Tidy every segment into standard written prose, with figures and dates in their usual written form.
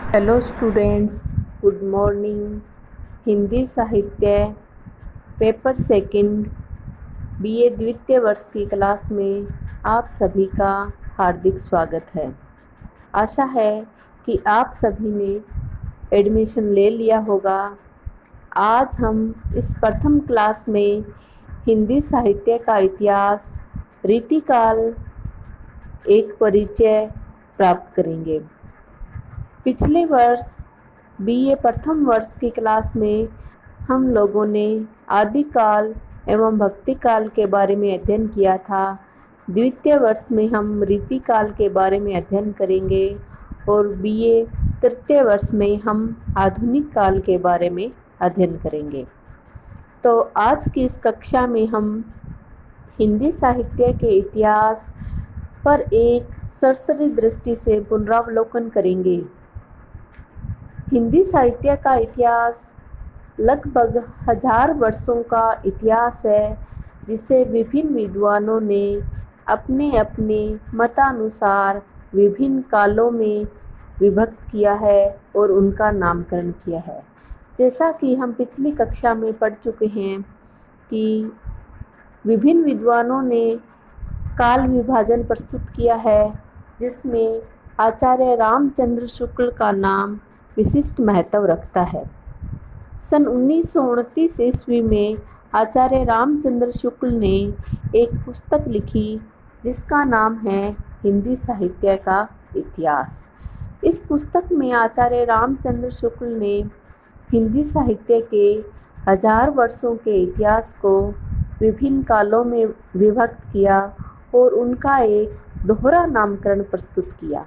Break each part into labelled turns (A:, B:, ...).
A: Hello students, good morning. Hindi साहित्य paper second BA द्वितीय वर्ष की क्लास में आप सभी का हार्दिक स्वागत है। आशा है कि आप सभी ने एडमिशन ले लिया होगा। आज हम इस प्रथम क्लास में हिंदी साहित्य का इतिहास, रीतिकाल, एक परिचय प्राप्त करेंगे। पिछले वर्ष बीए प्रथम वर्ष की क्लास में हम लोगों ने आदिकाल एवं भक्तिकाल के बारे में अध्ययन किया था। द्वितीय वर्ष में हम रीतिकाल के बारे में अध्ययन करेंगे और बीए तृतीय वर्ष में हम आधुनिक काल के बारे में अध्ययन करेंगे। तो आज की इस कक्षा में हम हिंदी साहित्य के इतिहास पर एक सरसरी दृष्टि से पुनरावलोकन करेंगे। हिंदी साहित्य का इतिहास लगभग 1000 वर्षों का इतिहास है, जिसे विभिन्न विद्वानों ने अपने अपने मतानुसार विभिन्न कालों में विभक्त किया है और उनका नामकरण किया है। जैसा कि हम पिछली कक्षा में पढ़ चुके हैं कि विभिन्न विद्वानों ने काल विभाजन प्रस्तुत किया है, जिसमें आचार्य रामचंद्र शुक्ल का नाम विशिष्ट महत्व रखता है। सन 1929 ईस्वी में आचार्य रामचंद्र शुक्ल ने एक पुस्तक लिखी जिसका नाम है हिंदी साहित्य का इतिहास। इस पुस्तक में आचार्य रामचंद्र शुक्ल ने हिंदी साहित्य के 1000 वर्षों के इतिहास को विभिन्न कालों में विभक्त किया और उनका एक दोहरा नामकरण प्रस्तुत किया,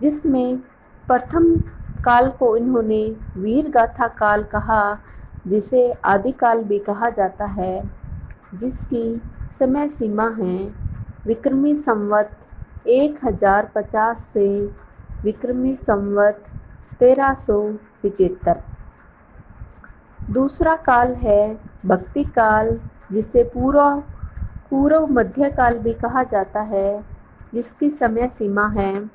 A: जिसमें प्रथम काल को इन्होंने वीर गाथा काल कहा, जिसे आदिकाल भी कहा जाता है, जिसकी समय सीमा है विक्रमी संवत 1050 से विक्रमी संवत 1375। दूसरा काल है भक्ति काल, जिसे पूर्व मध्यकाल भी कहा जाता है, जिसकी समय सीमा है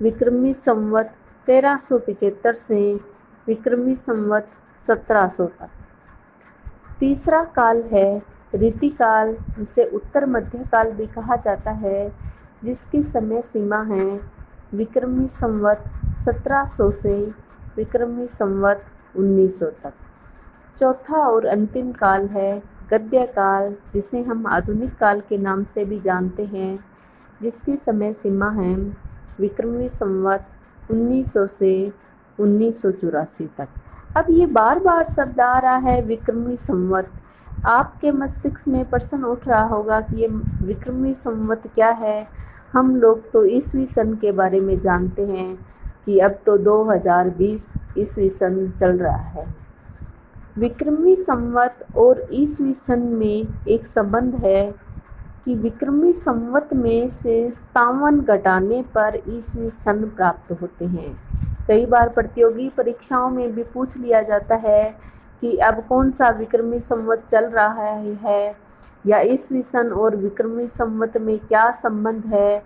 A: विक्रमी संवत 1375 से विक्रमी संवत 1700 तक। तीसरा काल है रीतिकाल, जिसे उत्तर मध्यकाल भी कहा जाता है, जिसकी समय सीमा है विक्रमी संवत 1700 से विक्रमी संवत 1900 तक। चौथा और अंतिम काल है गद्य काल, जिसे हम आधुनिक काल के नाम से भी जानते हैं, जिसकी समय सीमा है विक्रमी संवत 1900 से 1984 तक। अब ये बार बार शब्द आ रहा है विक्रमी संवत। आपके मस्तिष्क में प्रश्न उठ रहा होगा कि ये विक्रमी संवत क्या है। हम लोग तो ईस्वी सन के बारे में जानते हैं कि अब तो 2020 ईस्वी सन चल रहा है। विक्रमी संवत और ईस्वी सन में एक संबंध है कि विक्रमी संवत में से 57 घटाने पर ईस्वी सन प्राप्त होते हैं। कई बार प्रतियोगी परीक्षाओं में भी पूछ लिया जाता है कि अब कौन सा विक्रमी संवत चल रहा है, या ईस्वी सन और विक्रमी संवत में क्या संबंध है,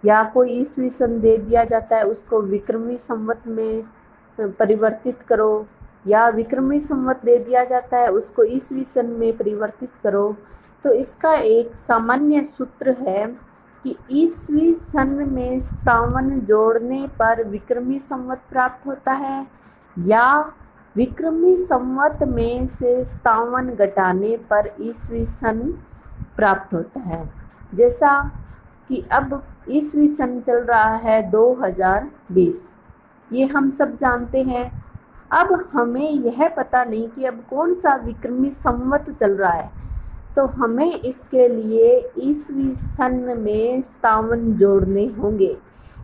A: या कोई ईस्वी सन दे दिया जाता है उसको विक्रमी संवत में परिवर्तित करो, या विक्रमी संवत दे दिया जाता है उसको ईस्वी सन में परिवर्तित करो। तो इसका एक सामान्य सूत्र है कि ईस्वी सन में 57 जोड़ने पर विक्रमी संवत प्राप्त होता है, या विक्रमी संवत में से 57 घटाने पर ईस्वी सन प्राप्त होता है। जैसा कि अब ईस्वी सन चल रहा है 2020, ये हम सब जानते हैं। अब हमें यह पता नहीं कि अब कौन सा विक्रमी संवत चल रहा है, तो हमें इसके लिए ईस्वी सन में 57 जोड़ने होंगे।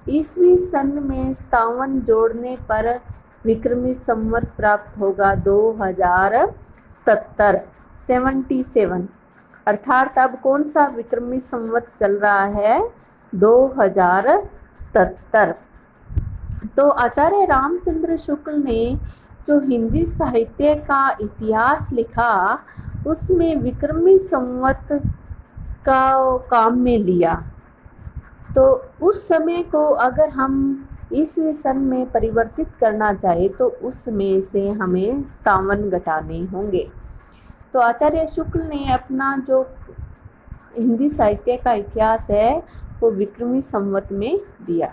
A: ईस्वी सन में 57 जोड़ने पर विक्रमी संवत प्राप्त होगा 2077, अर्थात अब कौन सा विक्रमी संवत चल रहा है 2077। तो आचार्य रामचंद्र शुक्ल ने जो हिंदी साहित्य का इतिहास लिखा, उसमें विक्रमी संवत का काम में लिया। तो उस समय को अगर हम ईस्वी सन में परिवर्तित करना चाहे तो उसमें से हमें 57 घटाने होंगे। तो आचार्य शुक्ल ने अपना जो हिंदी साहित्य का इतिहास है वो विक्रमी संवत में दिया।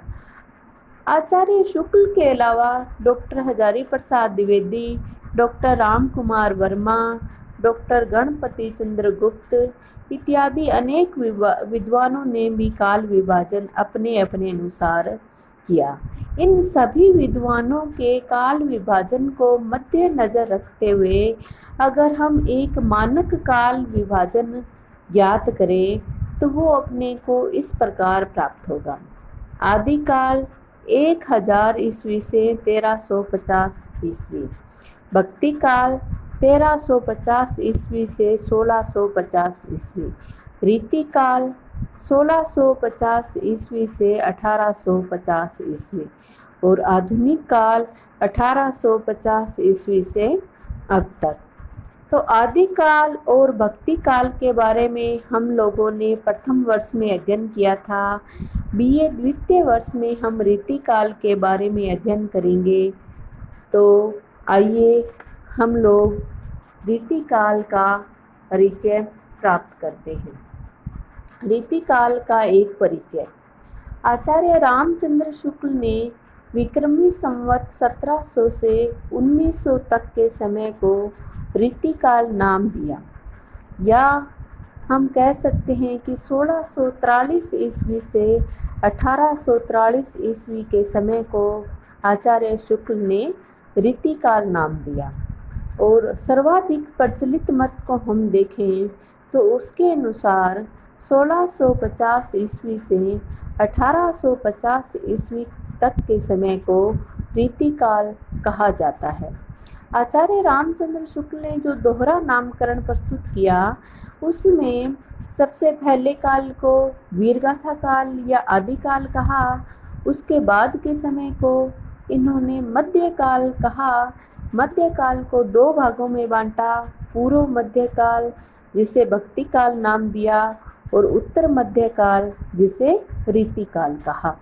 A: आचार्य शुक्ल के अलावा doctor Hazari Prasad Dwivedi, doctor Ram Kumar Verma, doctor Ganpati चंद्र गुप्त इत्यादि अनेक विद्वानों ने भी काल विभाजन अपने अपने अनुसार किया। इन सभी विद्वानों के काल विभाजन को मद्देनजर रखते हुए अगर हम एक मानक काल विभाजन ज्ञात करें तो वो अपने को इस प्रकार प्राप्त होगा। आदिकाल 1000 ईस्वी से 1350 ईस्वी, भक्ति काल 1350 ईस्वी से 1650 ईस्वी, रीति काल 1650 ईस्वी से 1850 ईस्वी और आधुनिक काल 1850 ईस्वी से अब तक। तो आदि काल और भक्ति काल के बारे में हम लोगों ने प्रथम वर्ष में अध्ययन किया था। बीए द्वितीय वर्ष में हम रीति काल के बारे में अध्ययन करेंगे। तो आइए हम लोग रीति काल का परिचय प्राप्त करते हैं। रीति काल का एक परिचय। आचार्य रामचंद्र शुक्ल ने विक्रमी संवत 1700 से 1900 तक के समय को रीति काल नाम दिया, या हम कह सकते हैं कि 1643 ईस्वी से 1843 ईस्वी के समय को आचार्य शुक्ल ने रीति काल नाम दिया। और सर्वाधिक प्रचलित मत को हम देखें तो उसके अनुसार 1650 ईस्वी से 1850 ईस्वी तक के समय को रीति काल कहा जाता है। आचार्य रामचंद्र शुक्ल ने जो दोहरा नामकरण प्रस्तुत किया उसमें सबसे पहले काल को वीरगाथा काल या आदिकाल कहा, उसके बाद के समय को इन्होंने मध्यकाल कहा। मध्यकाल को दो भागों में बांटा, पूर्व मध्यकाल जिसे भक्ति काल नाम दिया और उत्तर मध्यकाल जिसे रीति काल कहा।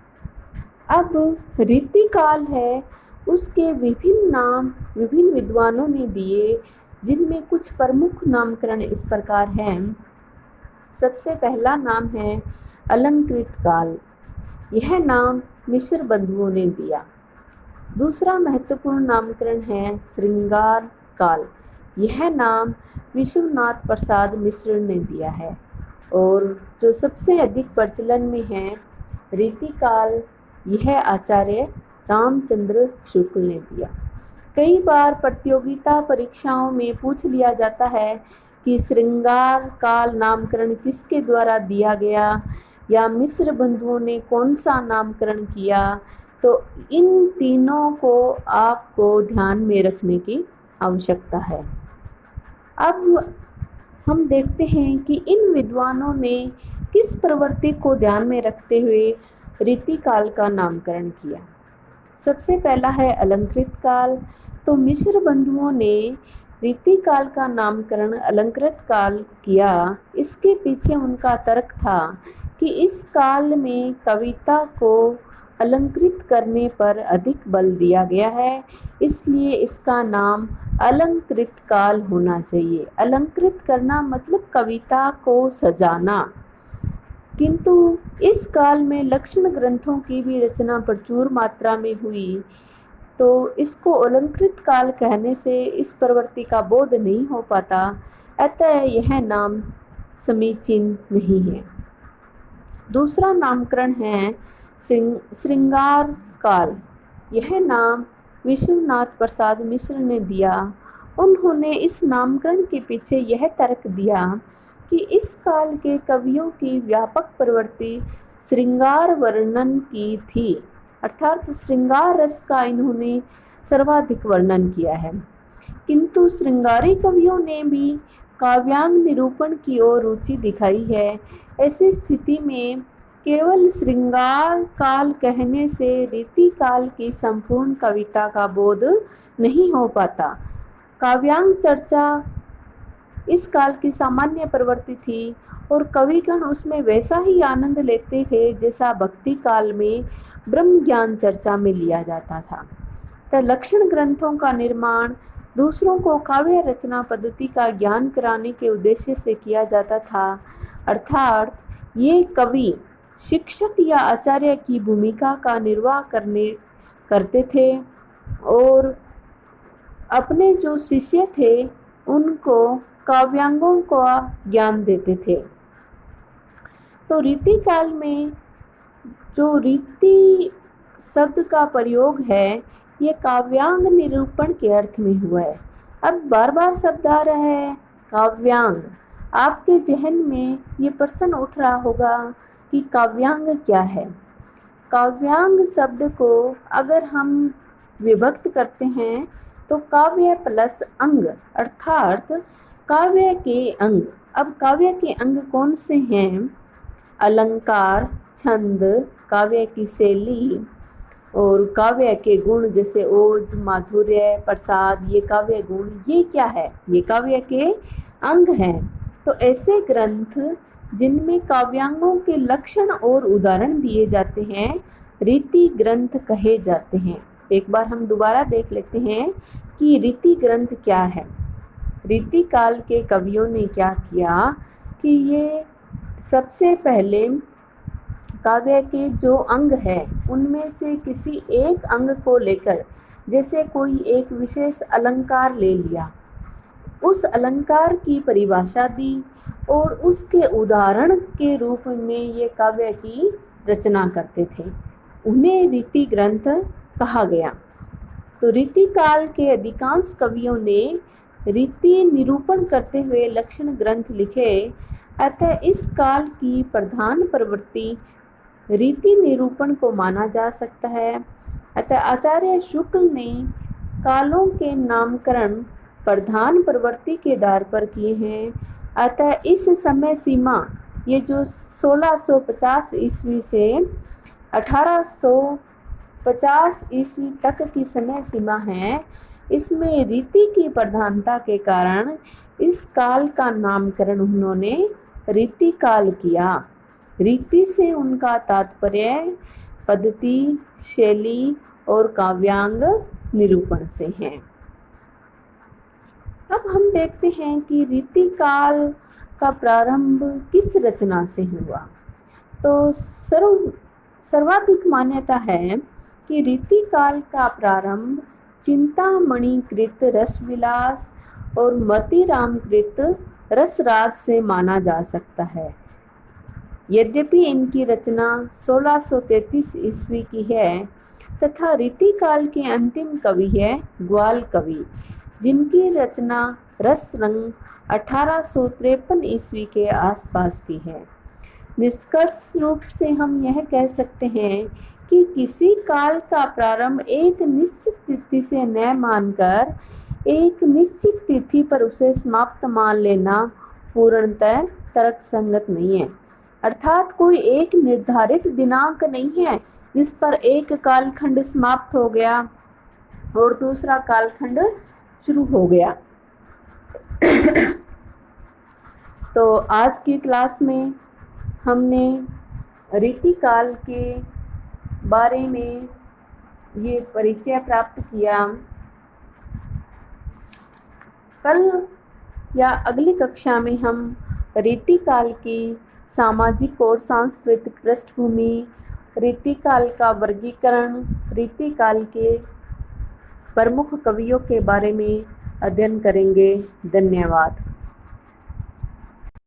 A: अब रीति काल है उसके विभिन्न नाम विभिन्न विद्वानों ने दिए, जिनमें कुछ प्रमुख नामकरण इस प्रकार हैं। सबसे पहला नाम है अलंकृत काल, यह नाम मिश्र बंधुओं ने दिया। दूसरा महत्वपूर्ण नामकरण है श्रृंगार काल, यह नाम विश्वनाथ प्रसाद मिश्र ने दिया है। और जो सबसे अधिक प्रचलन में है रीति काल, यह आचार्य रामचंद्र शुक्ल ने दिया। कई बार प्रतियोगिता परीक्षाओं में पूछ लिया जाता है कि श्रृंगार काल नामकरण किसके द्वारा दिया गया या मिश्र बंधुओं ने कौन सा नामकरण किया, तो इन तीनों को आपको ध्यान में रखने की आवश्यकता है। अब हम देखते हैं कि इन विद्वानों ने किस प्रवृत्ति को ध्यान में रखते हुए रीति काल का नामकरण किया। सबसे पहला है अलंकृत काल। तो मिश्र बंधुओं ने रीति काल का नामकरण अलंकृत काल किया। इसके पीछे उनका तर्क था कि इस काल में कविता को अलंकृत करने पर अधिक बल दिया गया है, इसलिए इसका नाम अलंकृत काल होना चाहिए। अलंकृत करना मतलब कविता को सजाना। किंतु इस काल में लक्षण ग्रंथों की भी रचना प्रचुर मात्रा में हुई, तो इसको अलंकृत काल कहने से इस प्रवृत्ति का बोध नहीं हो पाता, अतः यह नाम समीचीन नहीं है। दूसरा नामकरण है श्रृंगार काल, यह नाम विश्वनाथ प्रसाद मिश्र ने दिया। उन्होंने इस नामकरण के पीछे यह तर्क दिया कि इस काल के कवियों की व्यापक प्रवृत्ति श्रृंगार वर्णन की थी, अर्थात श्रृंगार रस का इन्होंने सर्वाधिक वर्णन किया है। किंतु श्रृंगारी कवियों ने भी काव्यांग निरूपण की ओर रुचि दिखाई है। ऐसी स्थिति में केवल श्रृंगार काल कहने से रीति काल की संपूर्ण कविता का बोध नहीं हो पाता। काव्यांग चर्चा इस काल की सामान्य प्रवृत्ति थी और कविगण उसमें वैसा ही आनंद लेते थे जैसा भक्ति काल में ब्रह्म ज्ञान चर्चा में लिया जाता था। तो लक्षण ग्रंथों का निर्माण दूसरों को काव्य रचना पद्धति का ज्ञान कराने के उद्देश्य से किया जाता था, अर्थात ये कवि शिक्षक या आचार्य की भूमिका का निर्वाह करते थे और अपने जो शिष्य थे उनको काव्यांगों का ज्ञान देते थे। तो रीति काल में जो रीति शब्द का प्रयोग है ये काव्यांग निरूपण के अर्थ में हुआ है। अब बार बार शब्द आ रहा है काव्यांग। आपके जहन में ये प्रश्न उठ रहा होगा कि काव्यांग क्या है। काव्यांग शब्द को अगर हम विभक्त करते हैं तो काव्य प्लस अंग अर्थात काव्य के अंग। अब काव्य के अंग कौन से हैं? अलंकार, छंद, काव्य की शैली और काव्य के गुण जैसे ओज, माधुर्य, प्रसाद, ये काव्य गुण ये क्या है? ये काव्य के अंग हैं। तो ऐसे ग्रंथ जिनमें काव्यांगों के लक्षण और उदाहरण दिए जाते हैं रीति ग्रंथ कहे जाते हैं। एक बार हम दोबारा देख लेते हैं कि रीति ग्रंथ क्या है। रीति काल के कवियों ने क्या किया कि ये सबसे पहले काव्य के जो अंग है उनमें से किसी एक अंग को लेकर, जैसे कोई एक विशेष अलंकार ले लिया, उस अलंकार की परिभाषा दी और उसके उदाहरण के रूप में ये काव्य की रचना करते थे। उन्हें रीति ग्रंथ कहा गया। तो रीति काल के अधिकांश कवियों ने रीति निरूपण करते हुए लक्षण ग्रंथ लिखे। अतः इस काल की प्रधान प्रवृत्ति रीति निरूपण को माना जा सकता है। अतः आचार्य शुक्ल ने कालों के नामकरण प्रधान प्रवृत्ति के आधार पर किए हैं। अतः इस समय सीमा ये जो 1650 ईस्वी से 1850 ईस्वी तक की समय सीमा है, इसमें रीति की प्रधानता के कारण इस काल का नामकरण उन्होंने रीति काल किया। रीति से उनका तात्पर्य पद्धति, शैली और काव्यांग निरूपण से है। अब हम देखते हैं कि रीति काल का प्रारंभ किस रचना से हुआ। तो सर्वाधिक मान्यता है कि रीति काल का प्रारंभ चिंतामणि कृत रसविलास और मतीराम कृत रसराज से माना जा सकता है। यद्यपि इनकी रचना 1633 ईस्वी की है तथा रीति काल के अंतिम कवि है ग्वाल कवि, जिनकी रचना रस रंग 1853 ईस्वी के आसपास की है। निष्कर्ष रूप से हम यह कह सकते हैं कि किसी काल का प्रारंभ एक निश्चित तिथि से न मानकर एक निश्चित तिथि पर उसे समाप्त मान लेना पूर्णतः तर्कसंगत नहीं है। अर्थात कोई एक निर्धारित दिनांक नहीं है जिस पर एक कालखंड समाप्त हो गया और दूसरा कालखंड शुरू हो गया। तो आज की क्लास में हमने रीति काल के बारे में ये परिचय प्राप्त किया। कल या अगली कक्षा में हम रीति काल की सामाजिक और सांस्कृतिक पृष्ठभूमि, रीति काल का वर्गीकरण, रीति काल के प्रमुख कवियों के बारे में अध्ययन करेंगे। धन्यवाद।